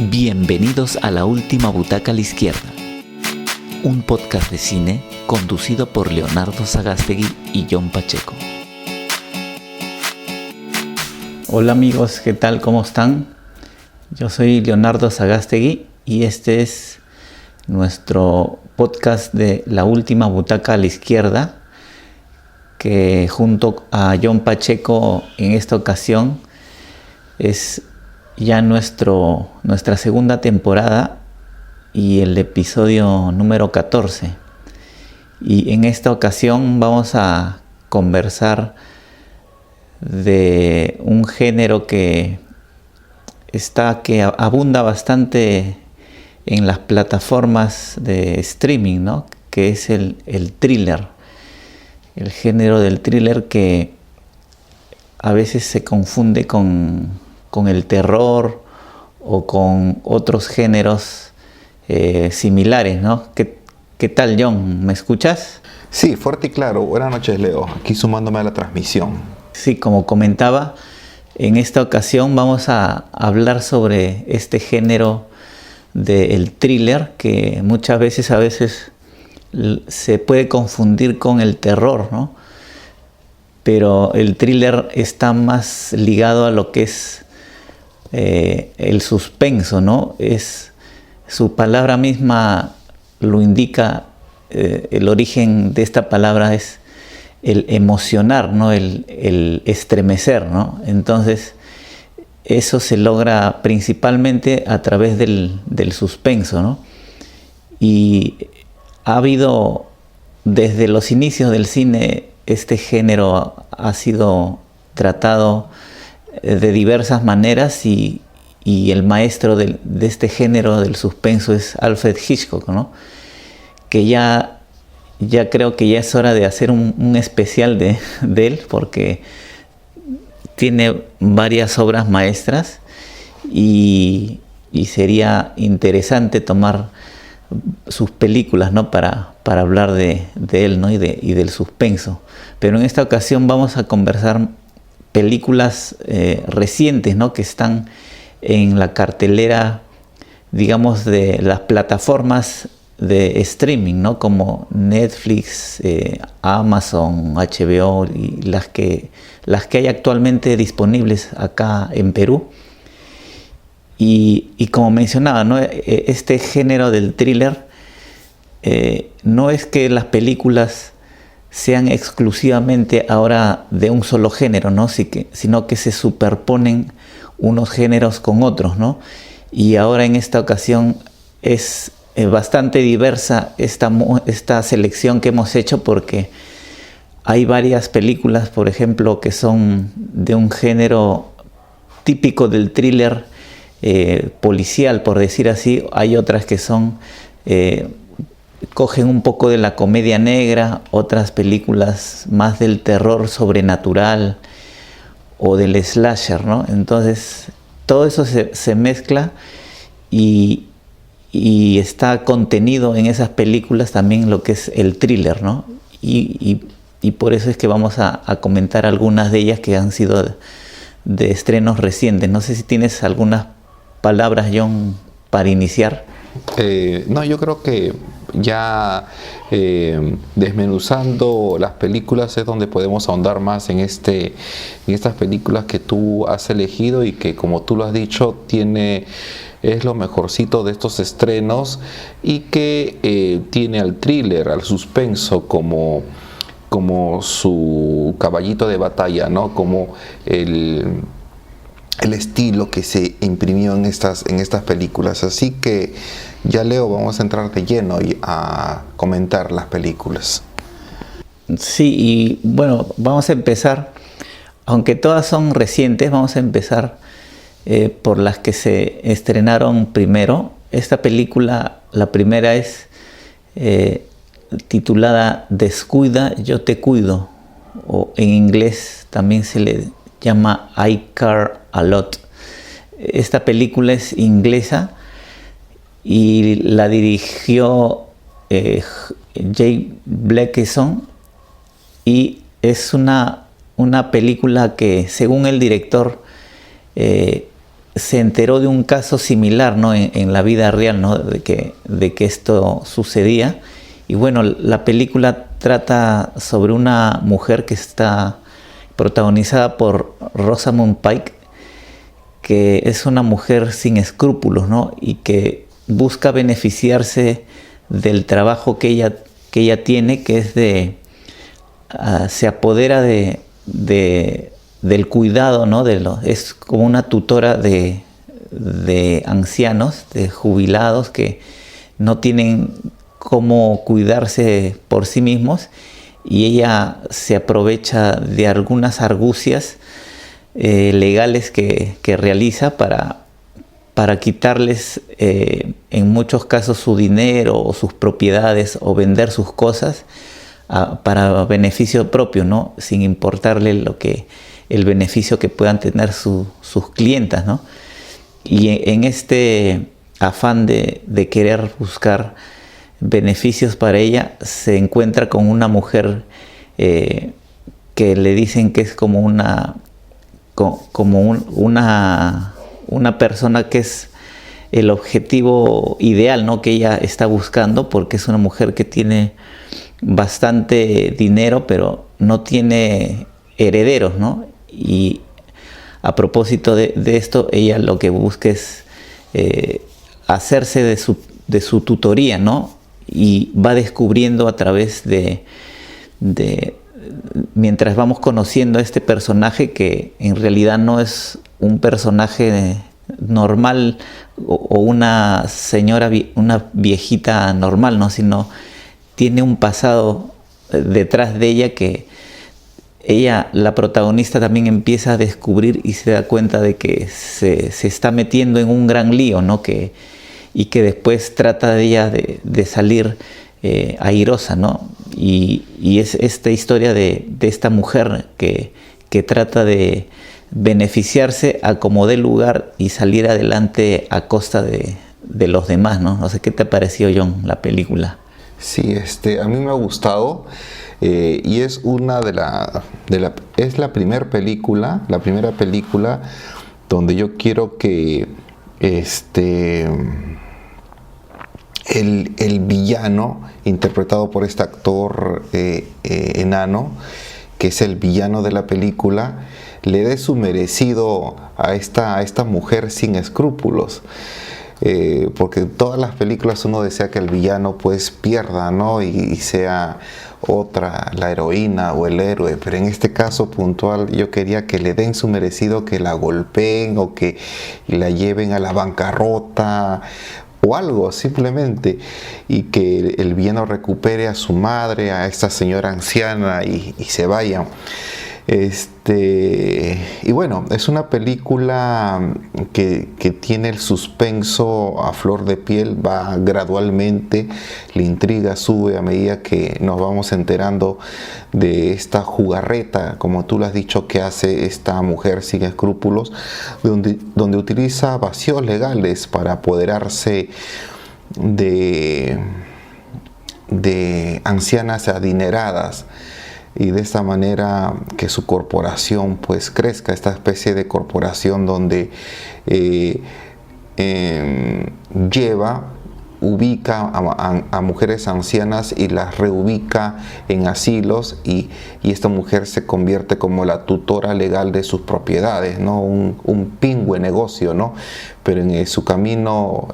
Bienvenidos a La Última Butaca a la Izquierda, un podcast de cine conducido por Leonardo Sagástegui y John Pacheco. Hola amigos, ¿qué tal? ¿Cómo están? Yo soy Leonardo Sagástegui y este es nuestro podcast de La Última Butaca a la Izquierda, que junto a John Pacheco en esta ocasión es ya nuestra segunda temporada y el episodio número 14. Y en esta ocasión vamos a conversar de un género que abunda bastante en las plataformas de streaming, ¿no? Que es el thriller. El género del thriller que a veces se confunde con el terror o con otros géneros similares, ¿no? ¿Qué tal, John? ¿Me escuchas? Sí, fuerte y claro. Buenas noches, Leo. Aquí sumándome a la transmisión. Sí, como comentaba, en esta ocasión vamos a hablar sobre este género del thriller que muchas veces se puede confundir con el terror, ¿no? Pero el thriller está más ligado a lo que es el suspenso, ¿no? Su palabra misma lo indica. El origen de esta palabra es el emocionar, ¿no? El estremecer, ¿no? Entonces eso se logra principalmente a través del suspenso, ¿no? Y ha habido desde los inicios del cine, este género ha sido tratado de diversas maneras y el maestro de este género del suspenso es Alfred Hitchcock, ¿no? Que ya creo que ya es hora de hacer un especial de él, porque tiene varias obras maestras y sería interesante tomar sus películas, ¿no? para hablar de él, ¿no? y del suspenso. Pero en esta ocasión vamos a conversar películas recientes, ¿no? Que están en la cartelera, digamos, de las plataformas de streaming, ¿no? Como Netflix, Amazon, HBO y las que hay actualmente disponibles acá en Perú. Y como mencionaba, ¿no? Este género del thriller no es que las películas sean exclusivamente ahora de un solo género, ¿no? Sino que se superponen unos géneros con otros, ¿no? Y ahora en esta ocasión es bastante diversa esta selección que hemos hecho, porque hay varias películas, por ejemplo, que son de un género típico del thriller policial, por decir así. Hay otras que cogen un poco de la comedia negra, otras películas más del terror sobrenatural o del slasher, ¿no? Entonces todo eso se mezcla y está contenido en esas películas también lo que es el thriller, ¿no? Y por eso es que vamos a comentar algunas de ellas que han sido de estrenos recientes. No sé si tienes algunas palabras, John, para iniciar. No, yo creo que ya desmenuzando las películas es donde podemos ahondar más en estas películas que tú has elegido y que, como tú lo has dicho, es lo mejorcito de estos estrenos, y que tiene al thriller, al suspenso como su caballito de batalla, ¿no? Como el estilo que se imprimió en estas películas. Así que ya, Leo, vamos a entrar de lleno y a comentar las películas. Sí, y bueno, vamos a empezar, aunque todas son recientes, vamos a empezar por las que se estrenaron primero. Esta película, la primera es titulada Descuida, yo te cuido, o en inglés también se le llama I Care a Lot. Esta película es inglesa y la dirigió Jake Blakeson, y es una película que, según el director, se enteró de un caso similar, ¿no? En la vida real, ¿no? De que esto sucedía. Y bueno, la película trata sobre una mujer que está protagonizada por Rosamund Pike, que es una mujer sin escrúpulos, ¿no? Y que busca beneficiarse del trabajo que ella tiene, que es se apodera del cuidado, ¿no? Es como una tutora de ancianos, de jubilados que no tienen cómo cuidarse por sí mismos, y ella se aprovecha de algunas argucias legales que realiza para quitarles en muchos casos su dinero o sus propiedades, o vender sus cosas para beneficio propio, ¿no? Sin importarle el beneficio que puedan tener sus clientas, ¿no? Y en este afán de querer buscar beneficios para ella, se encuentra con una mujer que le dicen que es como una persona que es el objetivo ideal, ¿no? Que ella está buscando, porque es una mujer que tiene bastante dinero, pero no tiene herederos, ¿no? Y a propósito de esto, ella lo que busca es hacerse de su tutoría, ¿no? Y va descubriendo a través mientras vamos conociendo a este personaje, que en realidad no es un personaje normal o una señora, una viejita normal, ¿no? Sino tiene un pasado detrás de ella que ella, la protagonista, también empieza a descubrir, y se da cuenta de que se está metiendo en un gran lío, ¿no? Y que después trata de ella de salir airosa, ¿no? Y es esta historia de esta mujer que trata de beneficiarse a como dé lugar y salir adelante a costa de los demás, ¿no? No sé qué te pareció, John, la película. Sí, a mí me ha gustado, y es es la primera película donde yo quiero que el villano, interpretado por este actor enano, que es el villano de la película, le dé su merecido a esta mujer sin escrúpulos. Porque en todas las películas uno desea que el villano pues pierda, ¿no? Y sea otra, la heroína o el héroe, pero en este caso puntual yo quería que le den su merecido, que la golpeen o que la lleven a la bancarrota o algo simplemente, y que el villano recupere a su madre, a esta señora anciana, y se vaya. Y bueno, es una película que tiene el suspenso a flor de piel, va gradualmente, la intriga sube a medida que nos vamos enterando de esta jugarreta, como tú lo has dicho, que hace esta mujer sin escrúpulos, donde utiliza vacíos legales para apoderarse de ancianas adineradas, y de esta manera que su corporación pues crezca, esta especie de corporación donde ubica a mujeres ancianas y las reubica en asilos, y esta mujer se convierte como la tutora legal de sus propiedades, ¿no? Un pingüe negocio, ¿no? Pero en su camino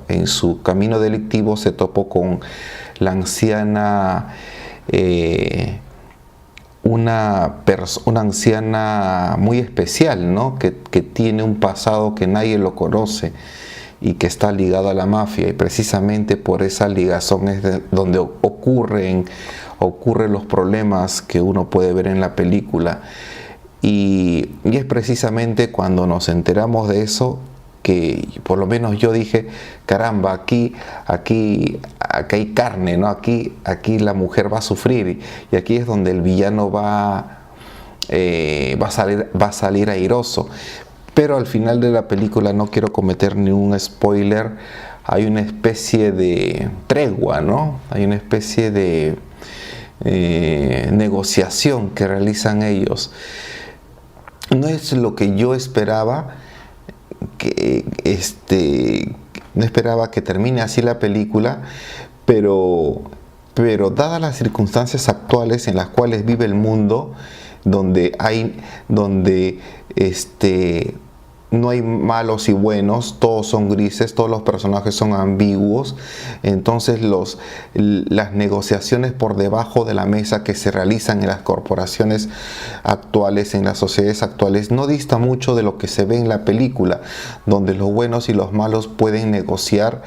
delictivo se topó con la anciana, una anciana muy especial, ¿no? Que tiene un pasado que nadie lo conoce y que está ligado a la mafia, y precisamente por esa ligazón es donde ocurren los problemas que uno puede ver en la película, y es precisamente cuando nos enteramos de eso que por lo menos yo dije, caramba, aquí hay carne, ¿no? Aquí la mujer va a sufrir, y aquí es donde el villano va a salir airoso. Pero al final de la película, no quiero cometer ningún spoiler, hay una especie de tregua, ¿no? Hay una especie de negociación que realizan ellos. No es lo que yo esperaba, no esperaba que termine así la película, pero dadas las circunstancias actuales en las cuales vive el mundo, donde no hay malos y buenos, todos son grises, todos los personajes son ambiguos. Entonces las negociaciones por debajo de la mesa que se realizan en las corporaciones actuales, en las sociedades actuales, no dista mucho de lo que se ve en la película, donde los buenos y los malos pueden negociar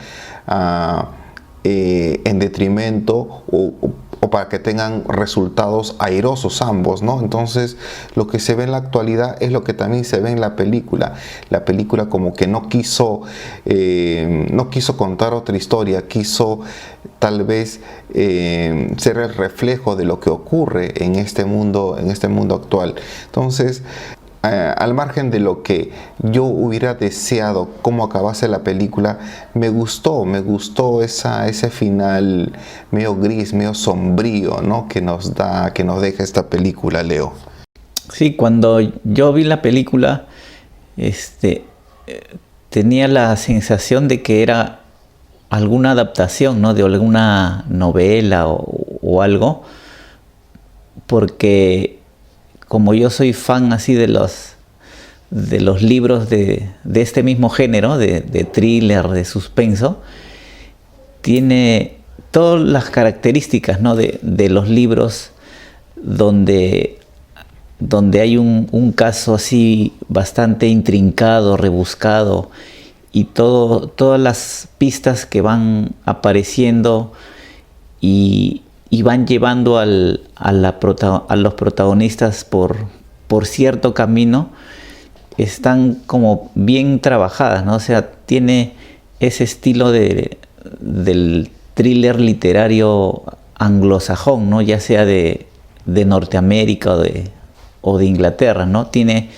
en detrimento o para que tengan resultados airosos ambos, ¿no? Entonces, lo que se ve en la actualidad es lo que también se ve en la película. La película como que no quiso contar otra historia, quiso tal vez ser el reflejo de lo que ocurre en este mundo actual. Entonces, al margen de lo que yo hubiera deseado cómo acabase la película, me gustó ese final medio gris, medio sombrío, ¿no? que nos deja esta película, Leo. Sí, cuando yo vi la película, tenía la sensación de que era alguna adaptación, ¿no? de alguna novela o algo, porque como yo soy fan así de los libros de este mismo género, de thriller, de suspenso, tiene todas las características, ¿no? de los libros donde hay un caso así bastante intrincado, rebuscado, y todas las pistas que van apareciendo y van llevando a los protagonistas por cierto camino, están como bien trabajadas, ¿no? O sea, tiene ese estilo del thriller literario anglosajón, ¿no? Ya sea de Norteamérica o de Inglaterra, ¿no? Tiene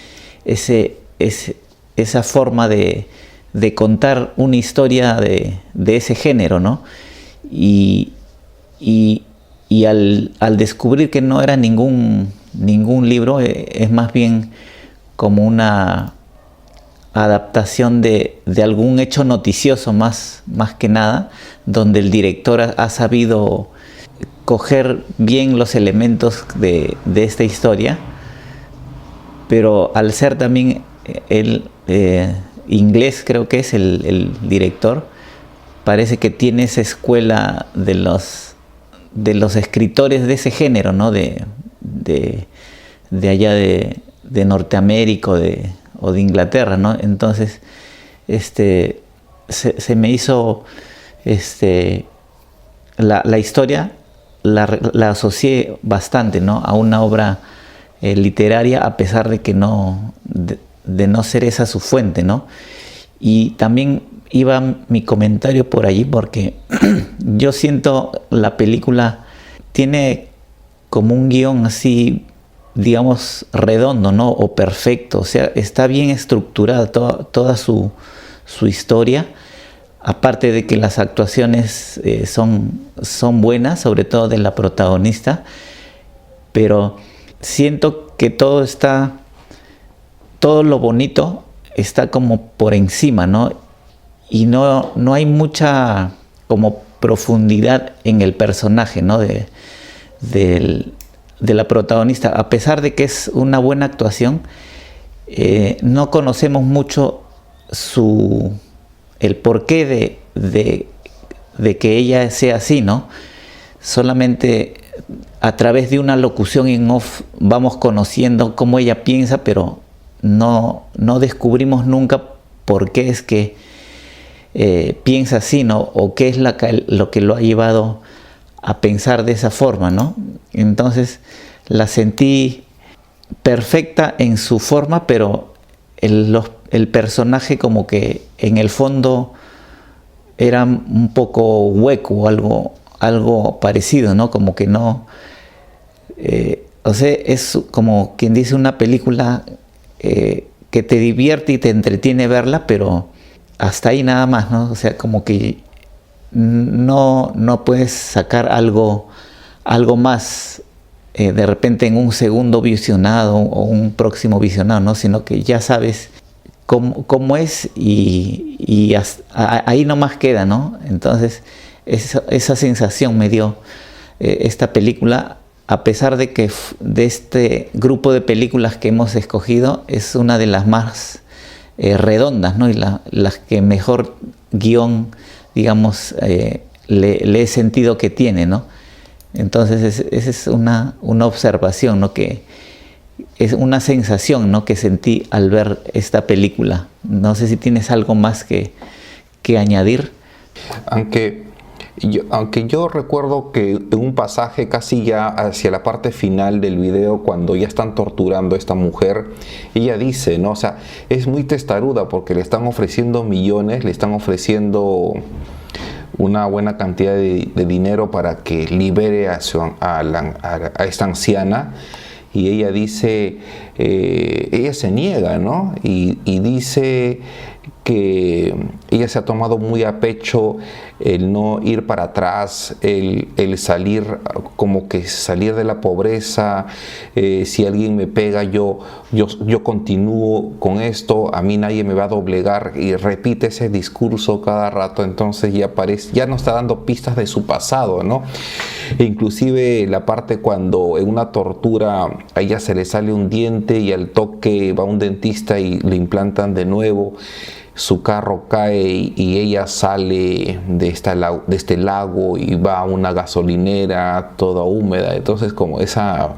esa forma de contar una historia de ese género, ¿no? Y al descubrir que no era ningún libro, es más bien como una adaptación de algún hecho noticioso más que nada, donde el director ha sabido coger bien los elementos de esta historia, pero al ser también el inglés, creo que es el director, parece que tiene esa escuela de los escritores de ese género, ¿no? de allá de Norteamérica o de Inglaterra, ¿no? Entonces se me hizo la historia, la asocié bastante, ¿no? a una obra literaria, a pesar de que de no ser esa su fuente, ¿no? Y también iba mi comentario por allí porque yo siento la película tiene como un guión así, digamos, redondo, ¿no? O perfecto, o sea, está bien estructurada toda su historia, aparte de que las actuaciones son buenas, sobre todo de la protagonista, pero siento que todo lo bonito está como por encima, ¿no? Y no hay mucha como profundidad en el personaje, ¿no? de la protagonista, a pesar de que es una buena actuación, no conocemos mucho el porqué de que ella sea así, ¿no? Solamente a través de una locución en off vamos conociendo cómo ella piensa, pero no descubrimos nunca por qué es que piensa así, ¿no? O qué es lo que lo ha llevado a pensar de esa forma, ¿no? Entonces la sentí perfecta en su forma, pero el personaje como que en el fondo era un poco hueco o algo parecido, ¿no? Como que no... o sea, es como quien dice una película que te divierte y te entretiene verla, pero hasta ahí nada más, ¿no? O sea, como que no puedes sacar algo más de repente en un segundo visionado o un próximo visionado, ¿no? Sino que ya sabes cómo es y ahí nomás queda, ¿no? Entonces esa sensación me dio esta película, a pesar de que de este grupo de películas que hemos escogido es una de las más redondas, ¿no? Y las que mejor guión, digamos, le he sentido que tiene, ¿no? Entonces esa es una observación, ¿no? Que es una sensación, ¿no? Que sentí al ver esta película. No sé si tienes algo más que añadir. Aunque yo recuerdo que en un pasaje casi ya hacia la parte final del video, cuando ya están torturando a esta mujer, ella dice, ¿no? O sea, es muy testaruda porque le están ofreciendo millones, le están ofreciendo una buena cantidad de dinero para que libere a esta anciana. Y ella dice, ella se niega, ¿no? Y dice que ella se ha tomado muy a pecho el no ir para atrás, el salir, como que salir de la pobreza. Si alguien me pega, yo continúo con esto, a mí nadie me va a doblegar, y repite ese discurso cada rato. Entonces ya nos está dando pistas de su pasado, ¿no? E inclusive la parte cuando en una tortura a ella se le sale un diente y al toque va un dentista y le implantan de nuevo, su carro cae y ella sale de este lago y va a una gasolinera toda húmeda. Entonces, como esa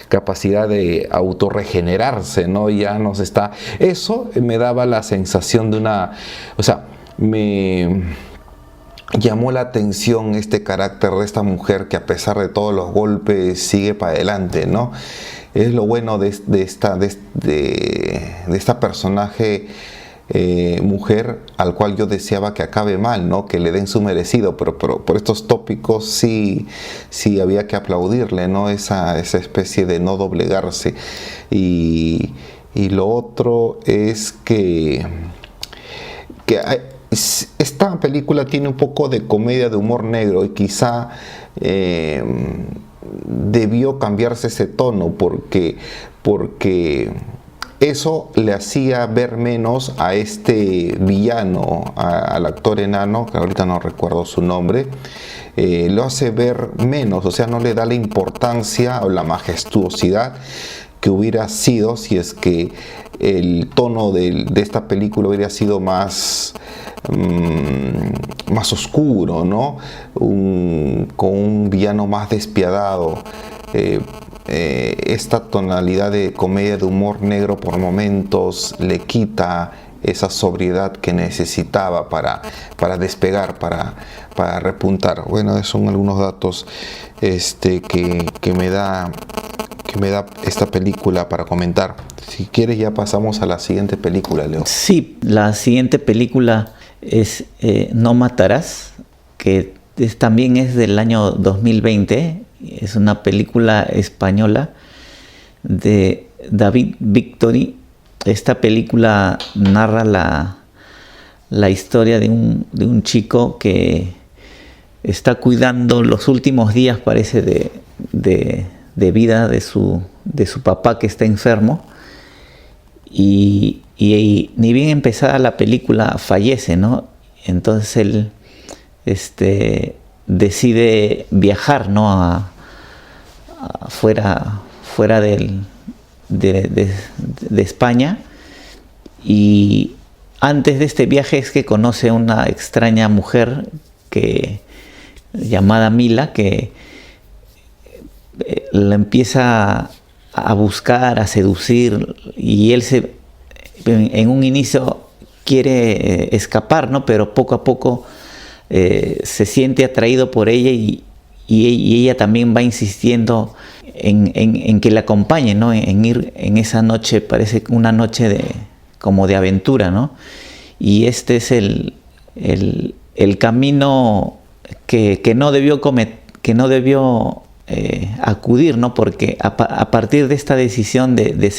capacidad de autorregenerarse, ¿no? Ya nos está... Eso me daba la sensación de una... O sea, me llamó la atención este carácter de esta mujer que, a pesar de todos los golpes, sigue para adelante, ¿no? Es lo bueno de esta personaje mujer, al cual yo deseaba que acabe mal, ¿no? Que le den su merecido, pero por estos tópicos sí había que aplaudirle, ¿no? Esa especie de no doblegarse. Y lo otro es que esta película tiene un poco de comedia, de humor negro, y quizá debió cambiarse ese tono porque eso le hacía ver menos a este villano, al actor enano, que ahorita no recuerdo su nombre. Lo hace ver menos, o sea, no le da la importancia o la majestuosidad que hubiera sido si es que el tono de esta película hubiera sido más oscuro, ¿no? Con un villano más despiadado. Esta tonalidad de comedia, de humor negro, por momentos le quita esa sobriedad que necesitaba para despegar, para repuntar. Bueno, esos son algunos datos que me da esta película para comentar. Si quieres, ya pasamos a la siguiente película, Leo. Sí, la siguiente película es No Matarás, que también es del año 2020. Es una película española de David Victory. Esta película narra la historia de un chico que está cuidando los últimos días, parece, de vida de su papá, que está enfermo. Y ni bien empezada la película fallece, ¿no? Entonces él decide viajar, ¿no? fuera de España, y antes de este viaje es que conoce a una extraña mujer llamada Mila, que la empieza a buscar, a seducir, y él en un inicio quiere escapar, ¿no? Pero poco a poco se siente atraído por ella, y ella también va insistiendo en que la acompañe, ¿no? En ir en esa noche, parece una noche como de aventura, ¿no? Y este es el camino que no debió acudir, ¿no? Porque a partir de esta decisión de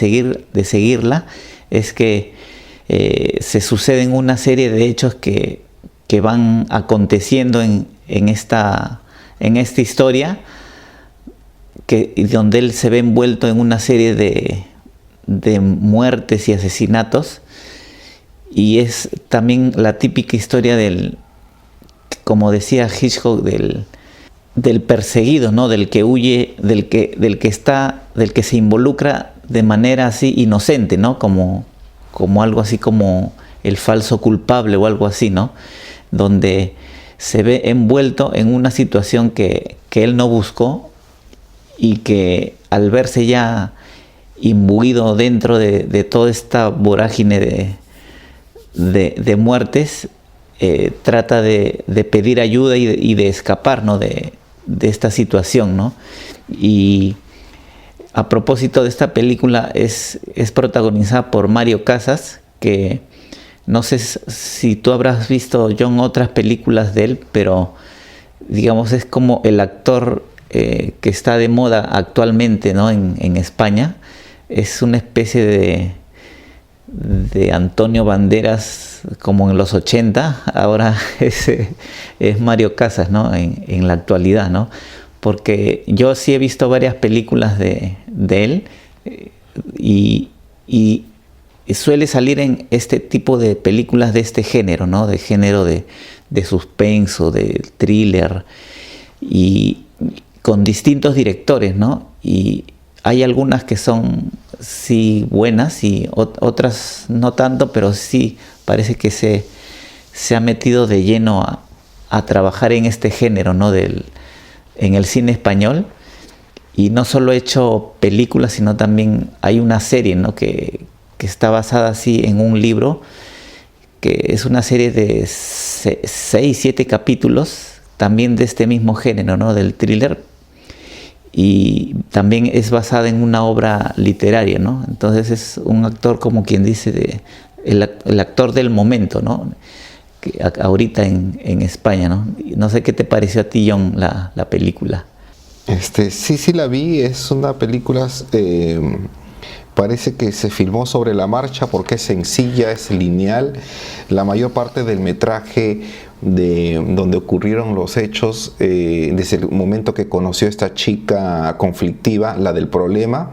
seguirla es que se suceden una serie de hechos que van aconteciendo en esta historia, donde él se ve envuelto en una serie de muertes y asesinatos, y es también la típica historia como decía Hitchcock, del perseguido, ¿no? Del que huye, del que se involucra de manera así inocente, ¿no? Como algo así como el falso culpable o algo así, ¿no? Donde se ve envuelto en una situación que él no buscó, y que al verse ya imbuido dentro de toda esta vorágine de muertes, trata de pedir ayuda y de escapar, ¿no? de esta situación, ¿no? Y a propósito de esta película, es protagonizada por Mario Casas, que no sé si tú habrás visto, John, otras películas de él, pero digamos es como el actor que está de moda actualmente, ¿no? en España. Es una especie de Antonio Banderas como en los 80, ahora es Mario Casas, ¿no? en la actualidad, ¿no? Porque yo sí he visto varias películas de él, y suele salir en este tipo de películas de este género, ¿no? De género de suspenso, de thriller, y con distintos directores, ¿no? Y hay algunas que son sí buenas y otras no tanto, pero sí parece que se ha metido de lleno a trabajar en este género, ¿no? En el cine español. Y no solo he hecho películas, sino también hay una serie, ¿no? que está basada así en un libro, que es una serie de 6-7 capítulos, también de este mismo género, ¿no? Del thriller, y también es basada en una obra literaria, ¿no? Entonces es un actor, como quien dice, el actor del momento, ¿no? Que ahorita en España, ¿no? No sé qué te pareció a ti, John, la película. Sí la vi. Es una película, parece que se filmó sobre la marcha porque es sencilla, es lineal. La mayor parte del metraje de donde ocurrieron los hechos, desde el momento que conoció a esta chica conflictiva, la del problema,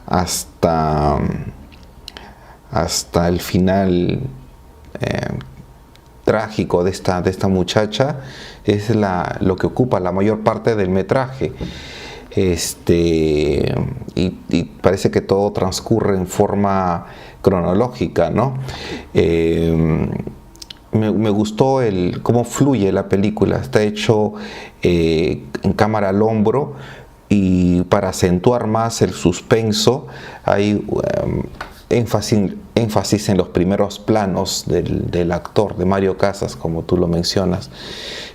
hasta el final trágico de esta muchacha, es lo que ocupa la mayor parte del metraje. Y parece que todo transcurre en forma cronológica, ¿no? Me gustó cómo fluye la película. Está hecho en cámara al hombro, y para acentuar más el suspenso hay énfasis en los primeros planos del actor, de Mario Casas, como tú lo mencionas.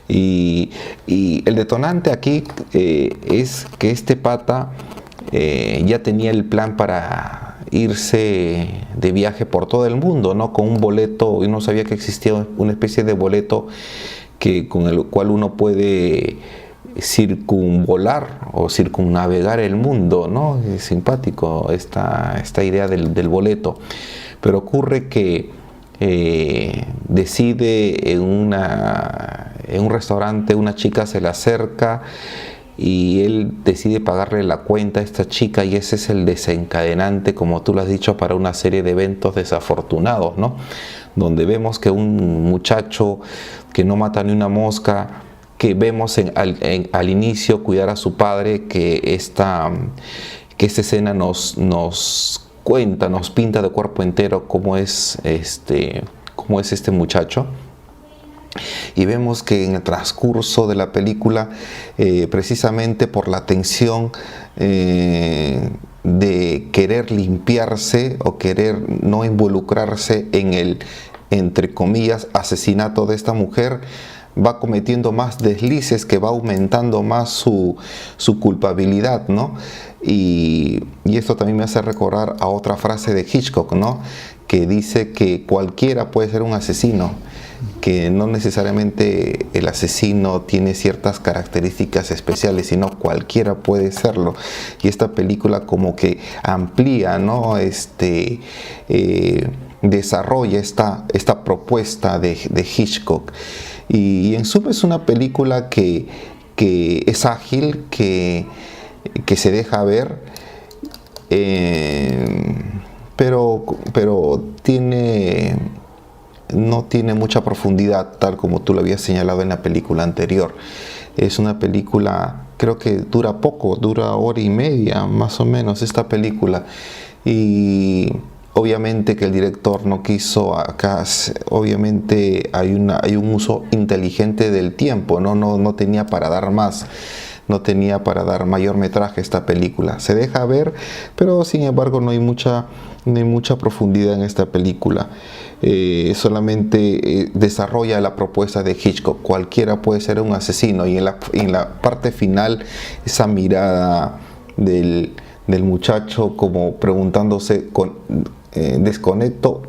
Y el detonante aquí es que este pata ya tenía el plan para irse de viaje por todo el mundo, ¿no? Con un boleto, y no sabía que existía una especie de boleto con el cual uno puede circunvolar o circunnavegar el mundo, ¿no? Es simpático esta idea del boleto. Pero ocurre que decide en un restaurante, una chica se le acerca y él decide pagarle la cuenta a esta chica, y ese es el desencadenante, como tú lo has dicho, para una serie de eventos desafortunados, ¿no? Donde vemos que un muchacho que no mata ni una mosca, que vemos al inicio cuidar a su padre, que esta escena nos cuenta, nos pinta de cuerpo entero cómo es este muchacho. Y vemos que en el transcurso de la película, precisamente por la tensión de querer limpiarse o querer no involucrarse en el, entre comillas, asesinato de esta mujer, va cometiendo más deslices, que va aumentando más su culpabilidad, ¿no? Y esto también me hace recordar a otra frase de Hitchcock, ¿no? Que dice que cualquiera puede ser un asesino, que no necesariamente el asesino tiene ciertas características especiales, sino cualquiera puede serlo. Y esta película como que amplía, ¿no? Desarrolla esta propuesta de Hitchcock. Y en suma es una película que es ágil, que se deja ver, pero tiene no tiene mucha profundidad, tal como tú lo habías señalado en la película anterior. Es una película, creo que dura poco, dura hora y media más o menos esta película. Y obviamente que el director no quiso acá, obviamente hay un uso inteligente del tiempo, no tenía para dar más. No tenía para dar mayor metraje a esta película. Se deja ver, pero sin embargo no hay mucha profundidad en esta película. Solamente desarrolla la propuesta de Hitchcock. Cualquiera puede ser un asesino, y en la parte final esa mirada del muchacho como preguntándose ¿desconecto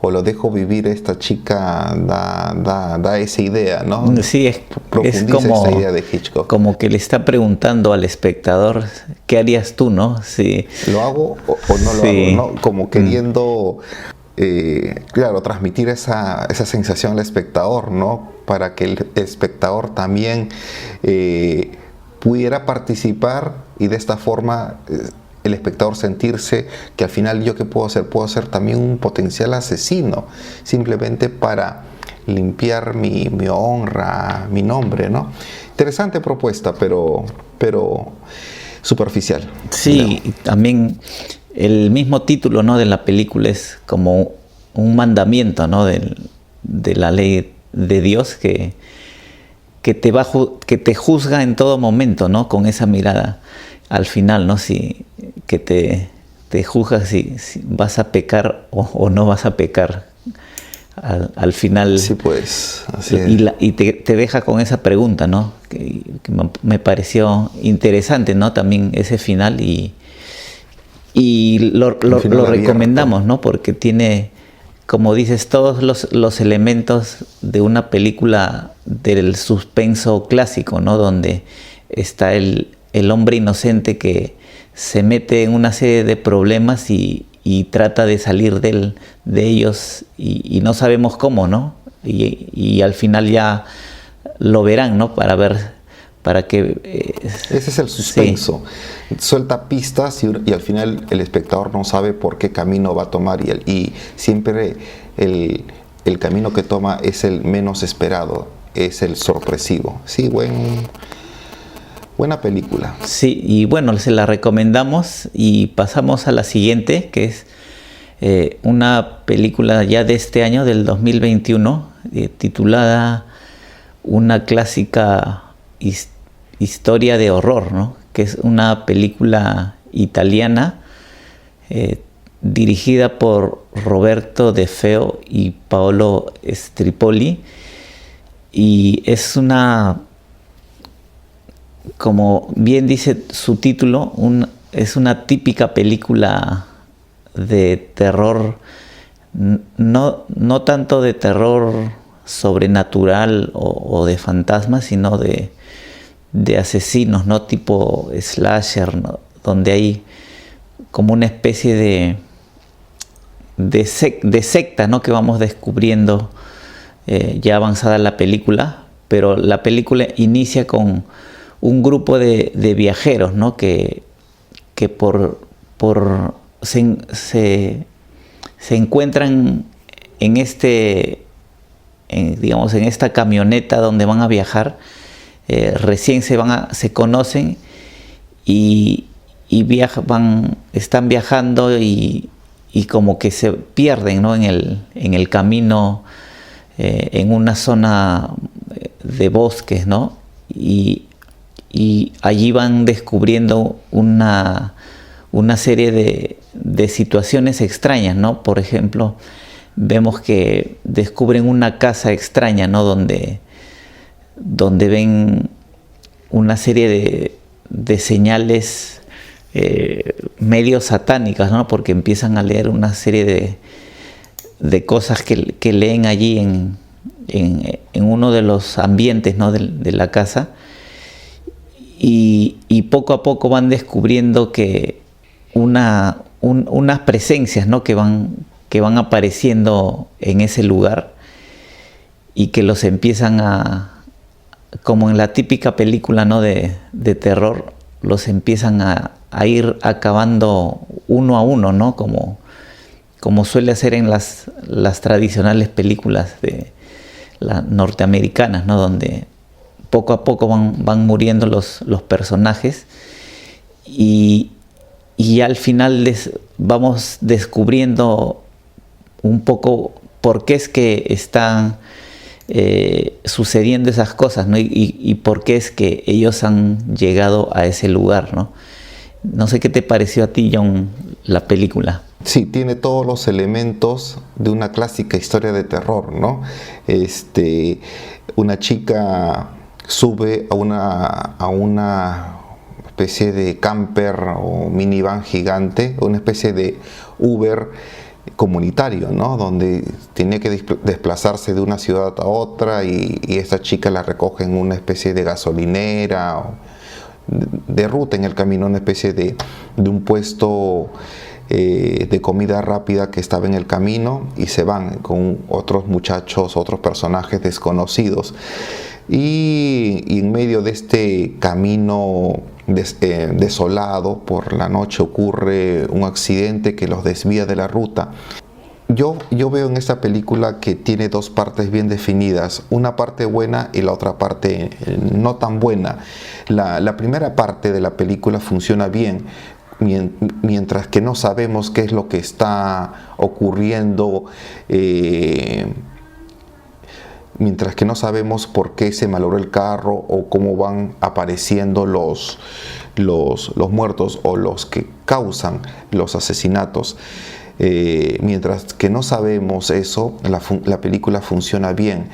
o lo dejo vivir? Esta chica da esa idea, ¿no? Sí, es como, esa idea de Hitchcock. Como que le está preguntando al espectador, ¿qué harías tú, no? Si ¿lo hago o no lo hago, ¿no? Como queriendo, claro, transmitir esa sensación al espectador, ¿no? Para que el espectador también pudiera participar, y de esta forma el espectador sentirse que al final, ¿yo qué puedo hacer? Puedo ser también un potencial asesino, simplemente para limpiar mi honra, mi nombre, ¿no? Interesante propuesta, pero superficial. Sí, y también el mismo título, ¿no?, de la película es como un mandamiento, ¿no?, de la ley de Dios que te juzga en todo momento, ¿no?, con esa mirada al final, ¿no? Que te juzga si vas a pecar o no vas a pecar al final. Sí, pues, así es. Y te deja con esa pregunta, ¿no? Que me pareció interesante, ¿no? También ese final, y lo recomendamos, ¿no? Porque tiene, como dices, todos los elementos de una película del suspenso clásico, ¿no? Donde está el hombre inocente que se mete en una serie de problemas y trata de salir de ellos, y no sabemos cómo, ¿no? Y al final ya lo verán, ¿no? Para que... ese es el suspenso. Sí. Suelta pistas y al final el espectador no sabe por qué camino va a tomar, y siempre el camino que toma es el menos esperado, es el sorpresivo. Sí, buena película. Sí, y bueno, se la recomendamos, y pasamos a la siguiente, que es una película ya de este año, del 2021, titulada Una clásica historia de horror, ¿no? Que es una película italiana dirigida por Roberto De Feo y Paolo Stripoli, y es una, como bien dice su título, es una típica película de terror, no tanto de terror sobrenatural o de fantasmas, sino de asesinos, ¿no? Tipo slasher, ¿no? Donde hay como una especie de secta, ¿no? Que vamos descubriendo ya avanzada la película, pero la película inicia con un grupo de viajeros, ¿no? Que se encuentran en en esta camioneta donde van a viajar. Recién se conocen y están viajando y como que se pierden, ¿no? en el camino, en una zona de bosques, ¿no? Y allí van descubriendo una serie de situaciones extrañas, ¿no? Por ejemplo, vemos que descubren una casa extraña, ¿no? Donde ven una serie de señales medio satánicas, ¿no? Porque empiezan a leer una serie de cosas que leen allí en uno de los ambientes, ¿no? de la casa, y poco a poco van descubriendo que unas presencias, ¿no? que van apareciendo en ese lugar, y que los empiezan como en la típica película, ¿no? de terror, los empiezan a ir acabando uno a uno, ¿no? Como como suele hacer en las tradicionales películas de las norteamericanas, ¿no? Donde poco a poco van muriendo los personajes y al final vamos descubriendo un poco por qué es que están sucediendo esas cosas, ¿no? Y por qué es que ellos han llegado a ese lugar, ¿no? No sé qué te pareció a ti, John, la película. Sí, tiene todos los elementos de una clásica historia de terror, ¿no? Una chica sube a una especie de camper o minivan gigante, una especie de Uber comunitario, ¿no? Donde tiene que desplazarse de una ciudad a otra y esta chica la recoge en una especie de gasolinera o de ruta en el camino, una especie de un puesto de comida rápida que estaba en el camino, y se van con otros muchachos, otros personajes desconocidos. Y en medio de este camino desolado por la noche ocurre un accidente que los desvía de la ruta. Yo veo en esta película que tiene dos partes bien definidas, una parte buena y la otra parte no tan buena. La primera parte de la película funciona bien, mientras que no sabemos qué es lo que está ocurriendo, mientras que no sabemos por qué se malogró el carro o cómo van apareciendo los muertos o los que causan los asesinatos. Mientras que no sabemos eso, la película funciona bien.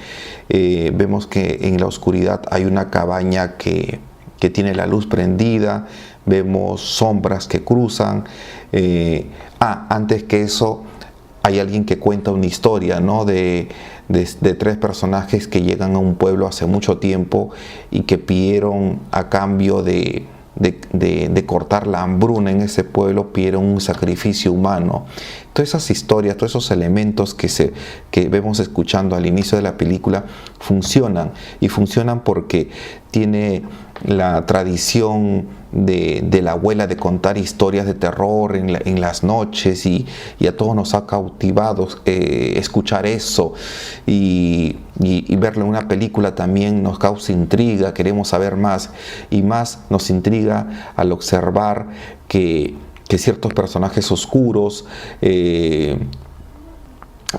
Vemos que en la oscuridad hay una cabaña que tiene la luz prendida, vemos sombras que cruzan. Antes que eso, hay alguien que cuenta una historia, ¿no? de tres personajes que llegan a un pueblo hace mucho tiempo y que pidieron, a cambio de cortar la hambruna en ese pueblo, pidieron un sacrificio humano. Todas esas historias, todos esos elementos que vemos escuchando al inicio de la película funcionan, y funcionan porque tiene la tradición de la abuela de contar historias de terror en las noches, y a todos nos ha cautivado escuchar eso, y verlo en una película también nos causa intriga, queremos saber más, y más nos intriga al observar que ciertos personajes oscuros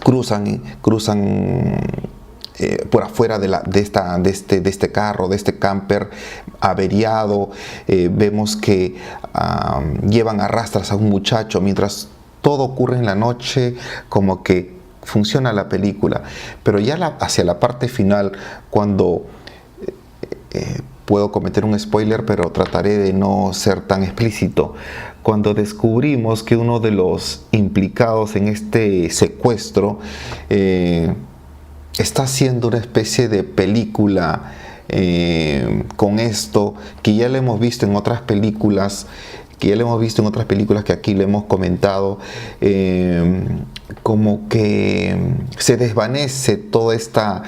cruzan por afuera de este carro, de este camper averiado. Vemos que llevan a rastras a un muchacho, mientras todo ocurre en la noche, como que funciona la película. Pero ya hacia la parte final, cuando puedo cometer un spoiler, pero trataré de no ser tan explícito, cuando descubrimos que uno de los implicados en este secuestro está haciendo una especie de película con esto, que ya lo hemos visto en otras películas, que aquí le hemos comentado, como que se desvanece todo este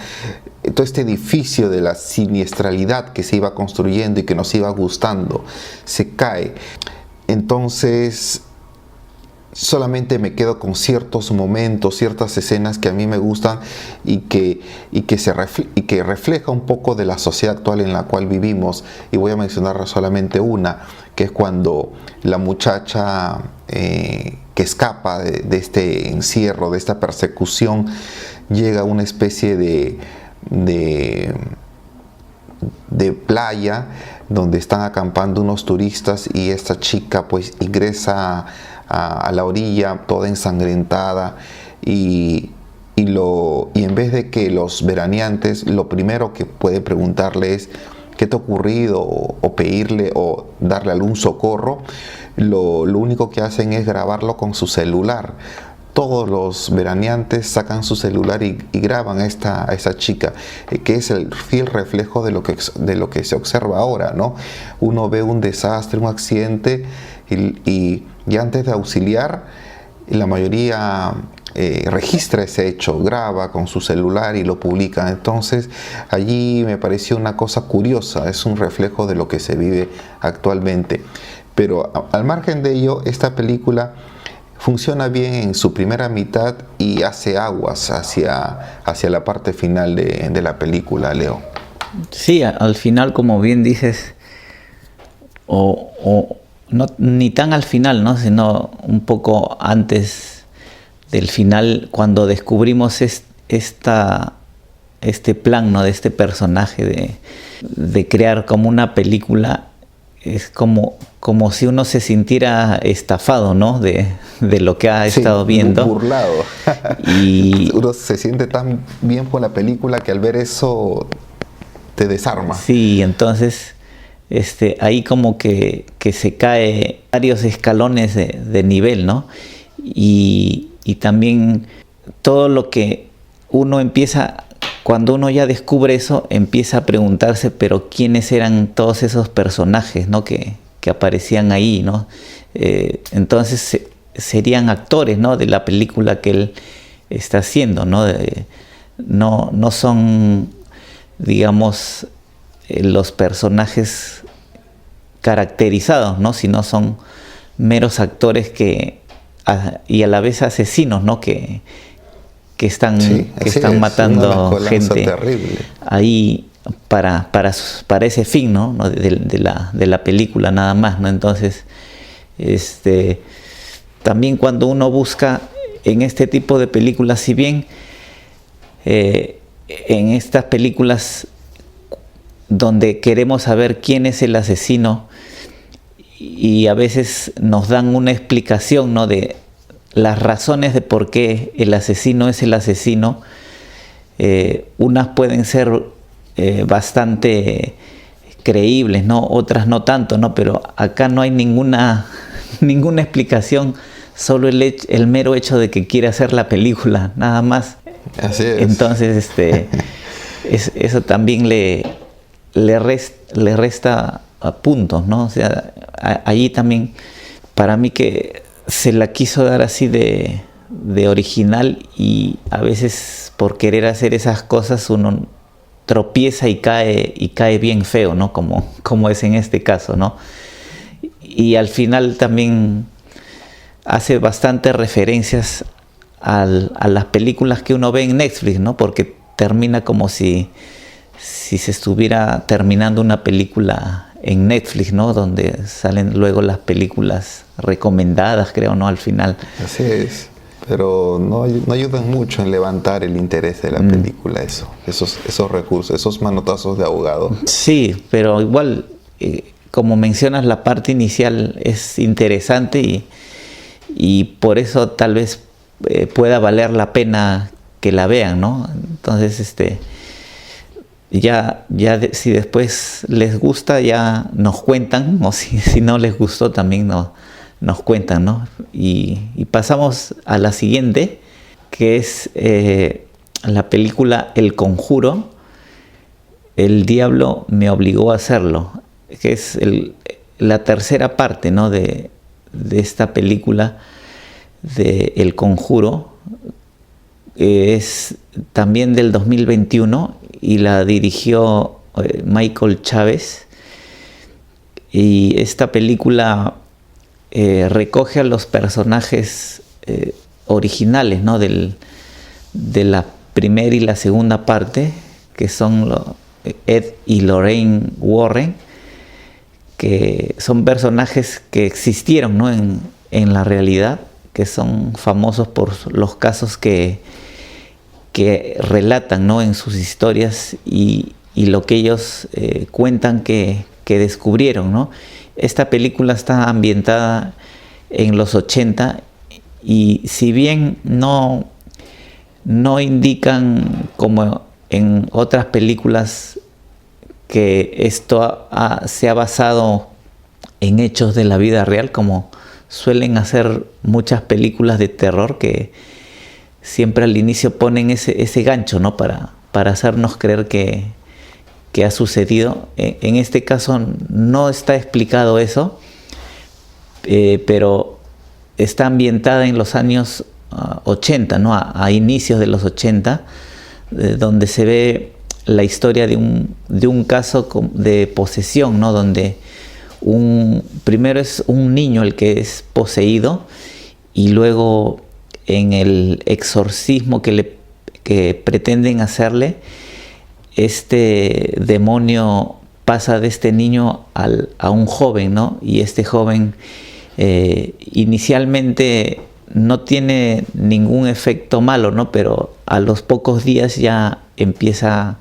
edificio de la siniestralidad que se iba construyendo y que nos iba gustando, se cae. Entonces solamente me quedo con ciertos momentos, ciertas escenas que a mí me gustan y que refleja un poco de la sociedad actual en la cual vivimos. Y voy a mencionar solamente una, que es cuando la muchacha que escapa de este encierro, de esta persecución, llega a una especie de playa donde están acampando unos turistas, y esta chica pues ingresa a la orilla toda ensangrentada, y en vez de que los veraneantes lo primero que pueden preguntarle es ¿qué te ha ocurrido? O pedirle o darle algún socorro, lo único que hacen es grabarlo con su celular. Todos los veraneantes sacan su celular y graban a esa chica, que es el fiel reflejo de lo que se observa ahora, ¿no? Uno ve un desastre, un accidente, y antes de auxiliar, la mayoría registra ese hecho, graba con su celular y lo publica. Entonces allí me pareció una cosa curiosa, es un reflejo de lo que se vive actualmente. Pero al margen de ello, esta película funciona bien en su primera mitad y hace aguas hacia la parte final de la película, Leo. Sí, al final, como bien dices, o no, ni tan al final, ¿no? Sino un poco antes del final, cuando descubrimos este plan, ¿no? De este personaje de crear como una película. Es como si uno se sintiera estafado, ¿no? De lo que ha estado viendo. Burlado. Y uno se siente tan bien por la película que al ver eso te desarma. Sí, entonces ahí como que se cae varios escalones de nivel, ¿no? Y también todo lo que uno empieza, cuando uno ya descubre eso, empieza a preguntarse, pero ¿quiénes eran todos esos personajes, ¿no? que aparecían ahí, ¿no? Entonces serían actores, ¿no? De la película que él está haciendo, ¿no? No son, digamos, los personajes caracterizados, ¿no? Sino son meros actores y a la vez asesinos, ¿no? Que están matando gente terrible ahí para ese fin, ¿no? De la película nada más, ¿no? Entonces, también cuando uno busca en este tipo de películas, si bien en estas películas donde queremos saber quién es el asesino y a veces nos dan una explicación, ¿no? De las razones de por qué el asesino es el asesino, unas pueden ser bastante creíbles, ¿no? Otras no tanto, ¿no? Pero acá no hay ninguna explicación, solo el mero hecho de que quiere hacer la película, nada más. Así es. Entonces, eso también le resta puntos, ¿no? O sea, allí también, para mí que se la quiso dar así de original, y a veces por querer hacer esas cosas uno tropieza y cae bien feo, ¿no? Como es en este caso, ¿no? Y al final también hace bastantes referencias a las películas que uno ve en Netflix, ¿no? Porque termina como si se estuviera terminando una película en Netflix, ¿no? Donde salen luego las películas recomendadas, creo, ¿no? Al final. Así es. Pero no ayudan mucho en levantar el interés de la película, esos recursos, esos manotazos de ahogado. Sí, pero igual, como mencionas, la parte inicial es interesante y por eso tal vez pueda valer la pena que la vean, ¿no? Entonces, si después les gusta, ya nos cuentan, o si no les gustó también nos cuentan, ¿no? Y pasamos a la siguiente, que es la película El Conjuro, El Diablo me obligó a hacerlo, que es la tercera parte, ¿no? de esta película de El Conjuro. Es también del 2021 y la dirigió Michael Chávez. Y esta película recoge a los personajes originales, ¿no? de la primera y la segunda parte, que son Ed y Lorraine Warren, que son personajes que existieron, ¿no? en la realidad, que son famosos por los casos que relatan, ¿no? En sus historias y lo que ellos cuentan que descubrieron, ¿no? Esta película está ambientada en los 80 y si bien no indican como en otras películas que esto se ha basado en hechos de la vida real, como suelen hacer muchas películas de terror, que siempre al inicio ponen ese gancho, ¿no? Para hacernos creer que ha sucedido. En este caso no está explicado eso, pero está ambientada en los años 80, ¿no? A inicios de los 80, donde se ve la historia de un caso de posesión, ¿no? Donde primero es un niño el que es poseído y luego en el exorcismo que pretenden hacerle, este demonio pasa de este niño a un joven, ¿no? Y este joven inicialmente no tiene ningún efecto malo, ¿no? Pero a los pocos días ya empieza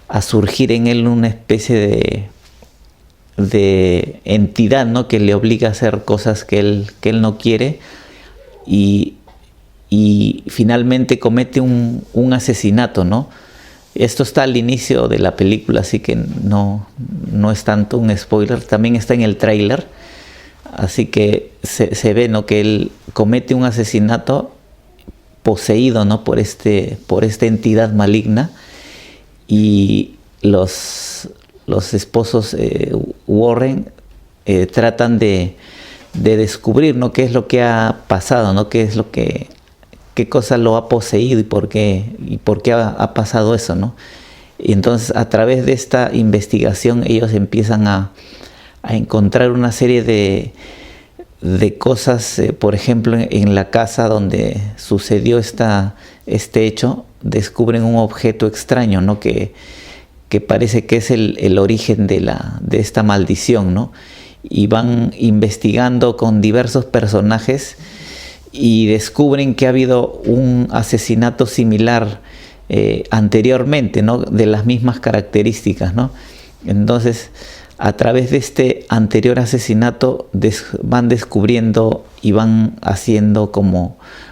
a surgir en él una especie de entidad, ¿no? Que le obliga a hacer cosas que él no quiere, y finalmente comete un asesinato, ¿no? Esto está al inicio de la película, así que no es tanto un spoiler. También está en el tráiler, así que se ve, ¿no? Que él comete un asesinato poseído, ¿no? por esta entidad maligna, y los esposos Warren tratan de descubrir, ¿no? Qué es lo que ha pasado, ¿no? Qué cosa lo ha poseído y por qué ha pasado eso, ¿no? Y entonces, a través de esta investigación, ellos empiezan a encontrar una serie de cosas. Por ejemplo, en la casa donde sucedió este hecho, descubren un objeto extraño, ¿no? Que parece que es el origen de esta maldición, ¿no? Y van investigando con diversos personajes y descubren que ha habido un asesinato similar anteriormente, ¿no? De las mismas características, ¿no? Entonces, a través de este anterior asesinato van descubriendo y van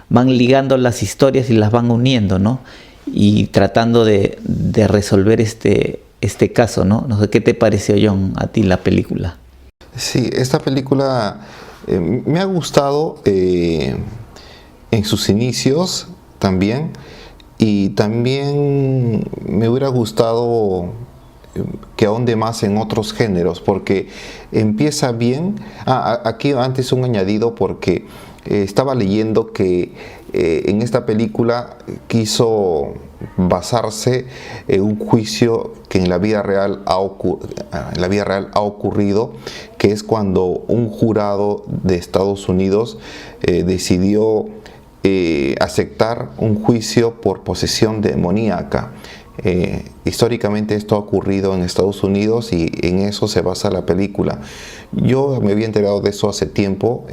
van ligando las historias y las van uniendo, ¿no? Y tratando de resolver este caso, ¿no? No sé, ¿qué te pareció, John, a ti la película? Sí, esta película me ha gustado en sus inicios también, y también me hubiera gustado que ahonde más en otros géneros, porque empieza bien. Aquí antes un añadido, porque estaba leyendo que en esta película quiso basarse en un juicio que en la vida real ha ocurrido, que es cuando un jurado de Estados Unidos decidió aceptar un juicio por posesión demoníaca. Históricamente esto ha ocurrido en Estados Unidos y en eso se basa la película. Yo me había enterado de eso hace tiempo,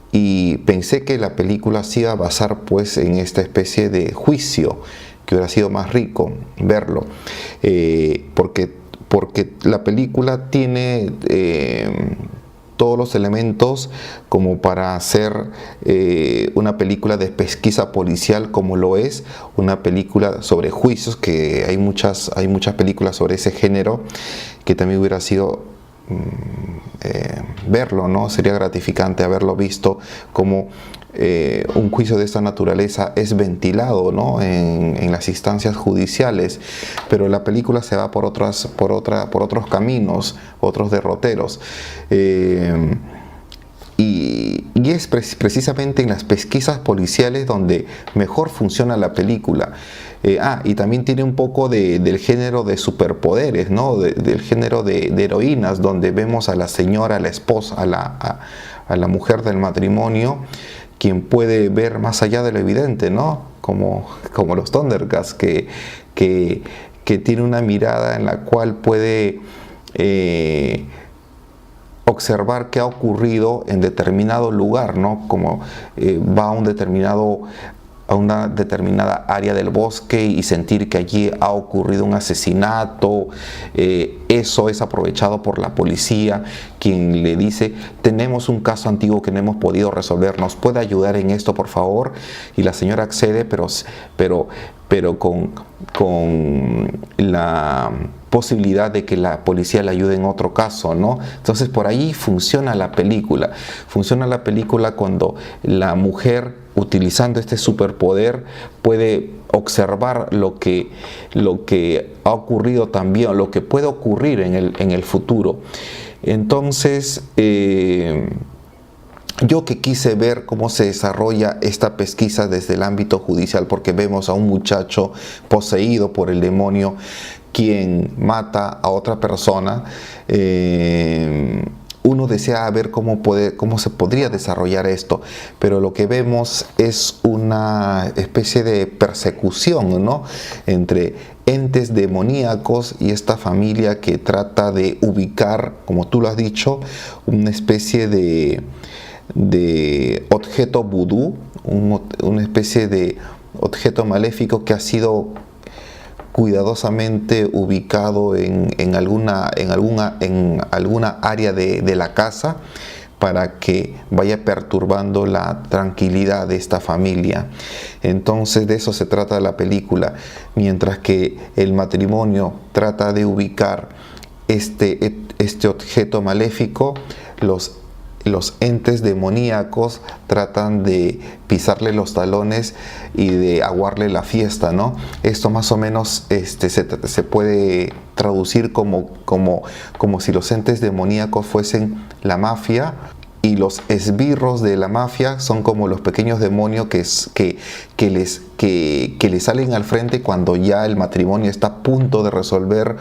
y pensé que la película se iba a basar pues en esta especie de juicio, que hubiera sido más rico verlo, porque la película tiene todos los elementos como para hacer una película de pesquisa policial, como lo es una película sobre juicios, que hay muchas películas sobre ese género, que también hubiera sido verlo, ¿no? Sería gratificante haberlo visto, como un juicio de esta naturaleza es ventilado, ¿no? en las instancias judiciales, pero la película se va por otros caminos, otros derroteros, y es precisamente en las pesquisas policiales donde mejor funciona la película. Y también tiene un poco del género de superpoderes, ¿no? Del género de heroínas, donde vemos a la señora, a la esposa, a la mujer del matrimonio, quien puede ver más allá de lo evidente, ¿no? Como los Thundercats, que tiene una mirada en la cual puede observar qué ha ocurrido en determinado lugar, ¿no? Como va a una determinada área del bosque y sentir que allí ha ocurrido un asesinato. Eso es aprovechado por la policía, quien le dice: tenemos un caso antiguo que no hemos podido resolver, ¿nos puede ayudar en esto, por favor? Y la señora accede, pero con la posibilidad de que la policía le ayude en otro caso, ¿no? Entonces por ahí funciona la película. Funciona la película cuando la mujer, utilizando este superpoder, puede observar lo que ha ocurrido también, lo que puede ocurrir en el futuro. Entonces, yo que quise ver cómo se desarrolla esta pesquisa desde el ámbito judicial, porque vemos a un muchacho poseído por el demonio, quien mata a otra persona, uno desea ver cómo se podría desarrollar esto, pero lo que vemos es una especie de persecución, ¿no?, entre entes demoníacos y esta familia que trata de ubicar, como tú lo has dicho, una especie de objeto vudú, una especie de objeto maléfico que ha sido cuidadosamente ubicado en alguna área de la casa para que vaya perturbando la tranquilidad de esta familia. Entonces de eso se trata la película, mientras que el matrimonio trata de ubicar este objeto maléfico, los entes demoníacos tratan de pisarle los talones y de aguarle la fiesta, ¿no? Esto más o menos se puede traducir como si los entes demoníacos fuesen la mafia, y los esbirros de la mafia son como los pequeños demonios que les salen al frente cuando ya el matrimonio está a punto de resolver